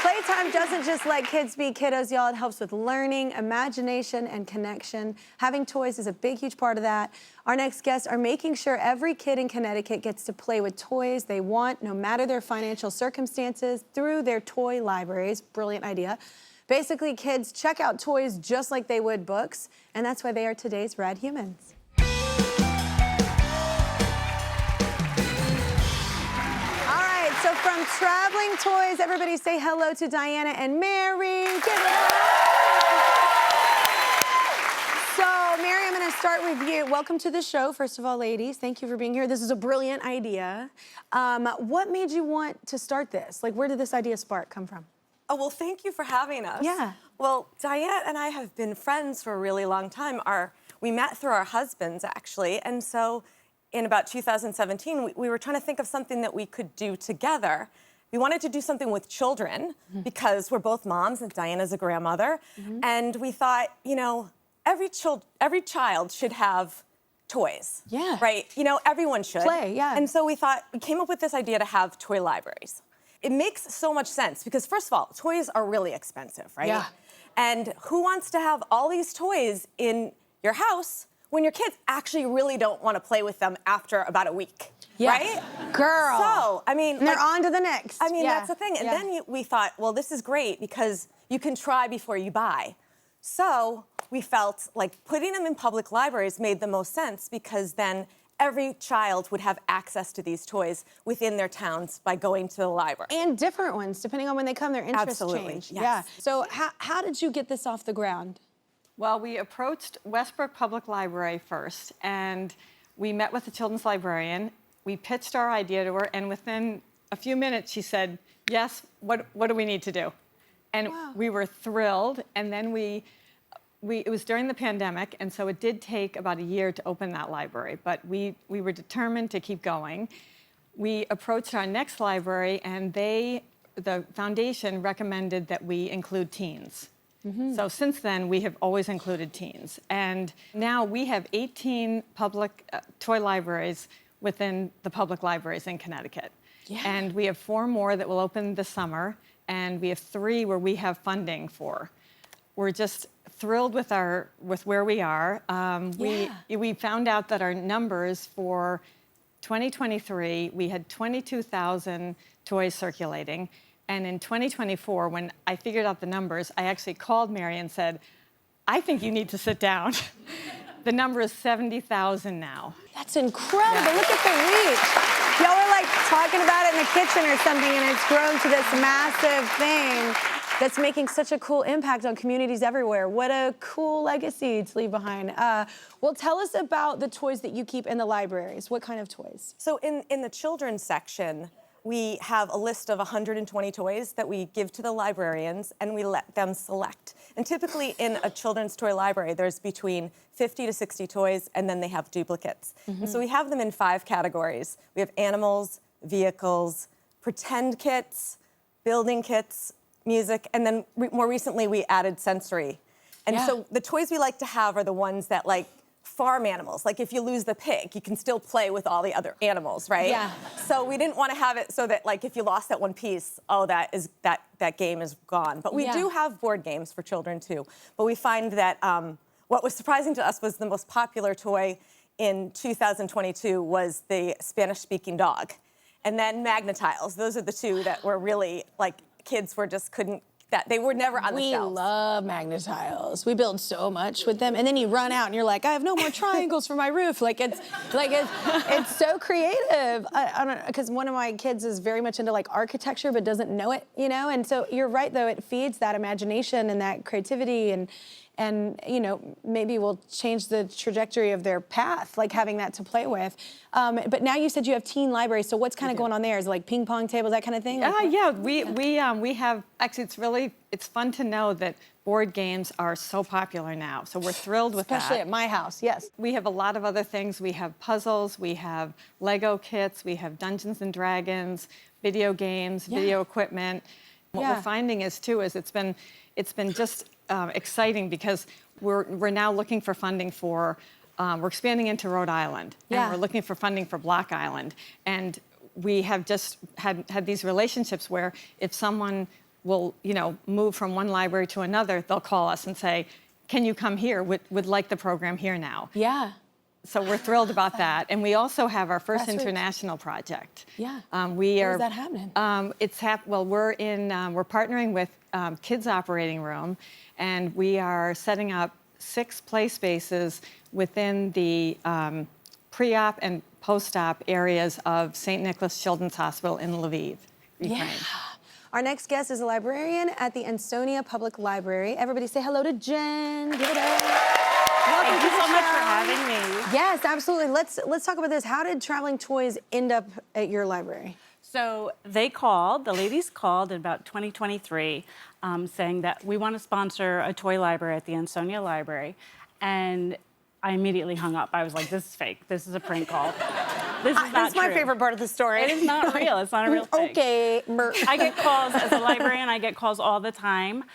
Playtime doesn't just let kids be kiddos, y'all. It helps with learning, imagination, and connection. Having toys is a big, huge part of that. Our next guests are making sure every kid in Connecticut gets to play with toys they want, no matter their financial circumstances, through their toy libraries. Brilliant idea. Basically, kids check out toys just like they would books, and that's why they are today's Rad Humans. So from traveling toys, everybody say hello to Diana and Mary. Give it up. So Mary, I'm gonna start with you. Welcome to the show, first of all, ladies. Thank you for being here. This is a brilliant idea. What made you want to start this? Like, where did this idea spark come from? Oh, well, thank you for having us. Yeah. Well, Diana and I have been friends for a really long time. We met through our husbands, actually, and so in about 2017, we were trying to think of something that we could do together. We wanted to do something with children because we're both moms and Diana's a grandmother. And we thought, you know, every child should have toys. Yeah. Right? You know, everyone should. Play, yeah. And so we came up with this idea to have toy libraries. It makes so much sense because, first of all, toys are really expensive, right? Yeah. And who wants to have all these toys in your house when your kids actually really don't want to play with them after about a week, right? Girl. So, I mean, and they're on to the next. I mean, that's the thing. And then we thought, well, this is great because you can try before you buy. So we felt like putting them in public libraries made the most sense because then every child would have access to these toys within their towns by going to the library. And different ones, depending on when they come, their interests change. Yes. Yeah. So how did you get this off the ground? Well, we approached Westbrook Public Library first, and we met with the children's librarian. We pitched our idea to her, and within a few minutes, she said, yes, what do we need to do? And we were thrilled, and then it was during the pandemic, and so it did take about a year to open that library, but we were determined to keep going. We approached our next library, and the foundation recommended that we include teens. So since then, we have always included teens. And now we have 18 public toy libraries within the public libraries in Connecticut. Yeah. And we have 4 more that will open this summer, and we have 3 where we have funding for. We're just thrilled with where we are. We found out that our numbers for 2023, we had 22,000 toys circulating. And in 2024, when I figured out the numbers, I actually called Mary and said, I think you need to sit down. The number is 70,000 now. That's incredible. Yeah. Look at the reach. Y'all were like talking about it in the kitchen or something, and it's grown to this massive thing that's making such a cool impact on communities everywhere. What a cool legacy to leave behind. Well, tell us about the toys that you keep in the libraries. What kind of toys? So in the children's section, we have a list of 120 toys that we give to the librarians, and we let them select. And typically in a children's toy library, there's between 50 to 60 toys, and then they have duplicates. And so we have them in 5 categories. We have animals, vehicles, pretend kits, building kits, music, and then more recently we added sensory. And so the toys we like to have are the ones that, like, farm animals. Like, if you lose the pig, you can still play with all the other animals, right? Yeah. So we didn't want to have it so that, like, if you lost that one piece, oh, that game is gone. But we do have board games for children too. But we find that what was surprising to us was the most popular toy in 2022 was the Spanish-speaking dog, and then MAGNA-TILES. Those are the 2 that were really, like, kids were just couldn't. That they were never on the shelves. We love MAGNA-TILES. We build so much with them, and then you run out and you're like, I have no more triangles for my roof. It's so creative. I don't know, because one of my kids is very much into like architecture but doesn't know it, you know. And so you're right, though, it feeds that imagination and that creativity, and you know, maybe will change the trajectory of their path, like having that to play with. But now you said you have teen libraries, so what's kind of going on there? Is it like ping pong tables, that kind of thing? Yeah, we have, actually it's fun to know that board games are so popular now, so we're thrilled with that. Especially at my house, yes. We have a lot of other things. We have puzzles, we have Lego kits, we have Dungeons and Dragons, video games, video equipment. What we're finding is it's been just exciting because we're now looking for funding for, we're expanding into Rhode Island, and we're looking for funding for Block Island. And we have just had these relationships where if someone will, move from one library to another, they'll call us and say, can you come here? Would like the program here now. Yeah. So we're thrilled about that. And we also have our first Grassroots. international project. Yeah. Where's that happening? We're partnering with Kids Operating Room, and we are setting up 6 play spaces within the pre-op and post-op areas of St. Nicholas Children's Hospital in Lviv, Ukraine. Yeah. Our next guest is a librarian at the Ansonia Public Library. Everybody say hello to Jen. Give it up. Welcome Thank you to the so much for show. having me. Yes, absolutely. Let's talk about this. How did Traveling Toys end up at your library? So the ladies called in about 2023 saying that we want to sponsor a toy library at the Ansonia Library. And I immediately hung up. I was like, this is fake. This is a prank call. This is not That's my true. favorite part of the story. It is not real. It's not a real thing. Okay. I get calls as a librarian. I get calls all the time.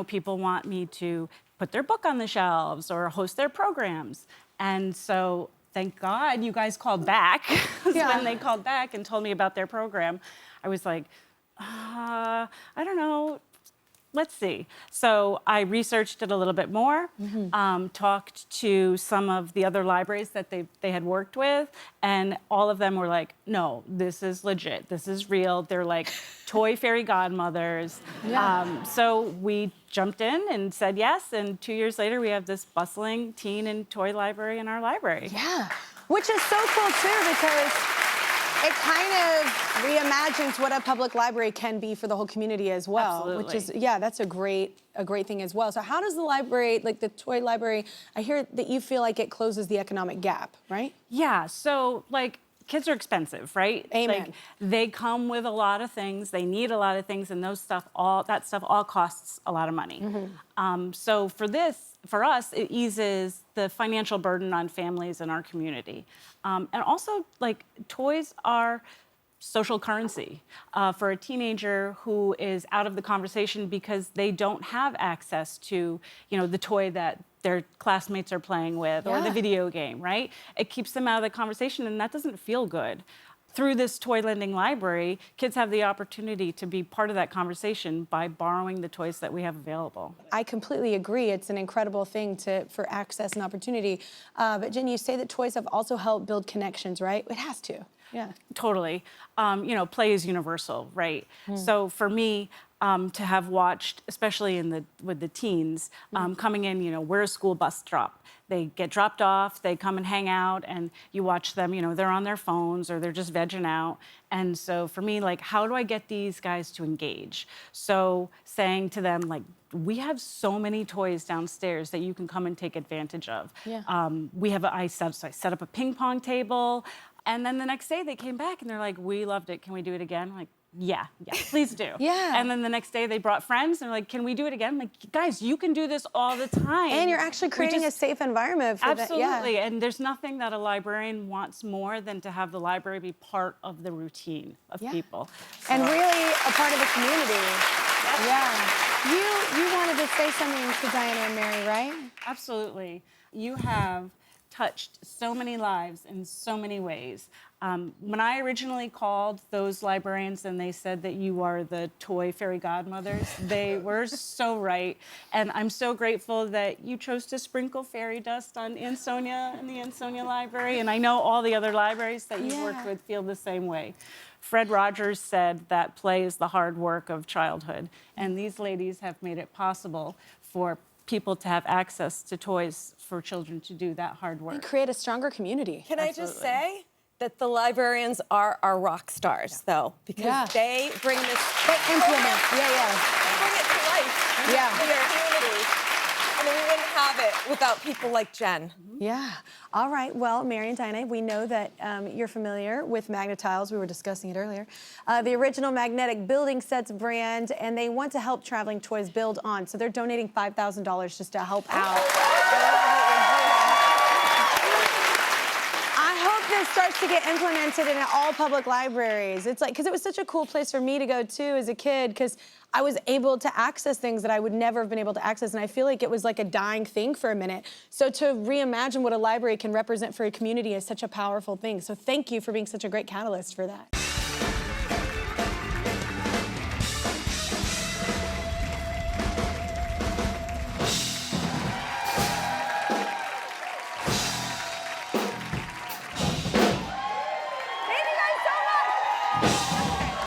People want me to put their book on the shelves or host their programs. And so thank God you guys called back. Yeah. When they called back and told me about their program, I was like, I don't know. Let's see. So I researched it a little bit more, talked to some of the other libraries that they had worked with, and all of them were like, no, this is legit. This is real. They're like toy fairy godmothers. Yeah. So we jumped in and said yes, and 2 years later, we have this bustling teen and toy library in our library. Yeah. Which is so cool, too, because it kind of reimagines what a public library can be for the whole community as well. Absolutely. Which is, that's a great thing as well. So how does the library, like the toy library, I hear that you feel like it closes the economic gap, right? Yeah, so kids are expensive, right? Amen. They come with a lot of things, they need a lot of things, and that stuff all costs a lot of money. So for us, it eases the financial burden on families in our community. And also, toys are social currency for a teenager who is out of the conversation because they don't have access to, the toy that their classmates are playing with or the video game, right? It keeps them out of the conversation, and that doesn't feel good. Through this toy lending library, kids have the opportunity to be part of that conversation by borrowing the toys that we have available. I completely agree. It's an incredible thing for access and opportunity. But Jen, you say that toys have also helped build connections, right? It has to. Yeah. Totally. Play is universal, right? So for me, to have watched, especially with the teens, coming in, we're a school bus drop. They get dropped off, they come and hang out, and you watch them, they're on their phones or they're just vegging out. And so for me, how do I get these guys to engage? So saying to them, we have so many toys downstairs that you can come and take advantage of. Yeah. I set up a ping pong table, and then the next day they came back and they're like, we loved it, can we do it again? I'm like, yeah, please do. Yeah. And then the next day they brought friends and they're like, can we do it again? I'm like, guys, you can do this all the time. And you're actually creating a safe environment for Absolutely. that. And there's nothing that a librarian wants more than to have the library be part of the routine of people. And really a part of the community. Yeah. You wanted to say something to Diana and Mary, right? Absolutely. You have touched so many lives in so many ways. When I originally called those librarians and they said that you are the toy fairy godmothers, they were so right. And I'm so grateful that you chose to sprinkle fairy dust on Ansonia and the Ansonia Library. And I know all the other libraries that you've worked with feel the same way. Fred Rogers said that play is the hard work of childhood. And these ladies have made it possible for people to have access to toys for children to do that hard work. And create a stronger community. Can I just say that the librarians are our rock stars, though, because they bring this. They implement. Bring it to life. In their community. I mean, we wouldn't have it without people like Jen. Yeah. All right. Well, Mary and Diana, we know that you're familiar with MAGNA-TILES. We were discussing it earlier. The original magnetic building sets brand, and they want to help Traveling Toys build on. So they're donating $5,000 just to help out. This starts to get implemented in all public libraries. It's because it was such a cool place for me to go to as a kid, because I was able to access things that I would never have been able to access, and I feel like it was like a dying thing for a minute. So to reimagine what a library can represent for a community is such a powerful thing. So thank you for being such a great catalyst for that.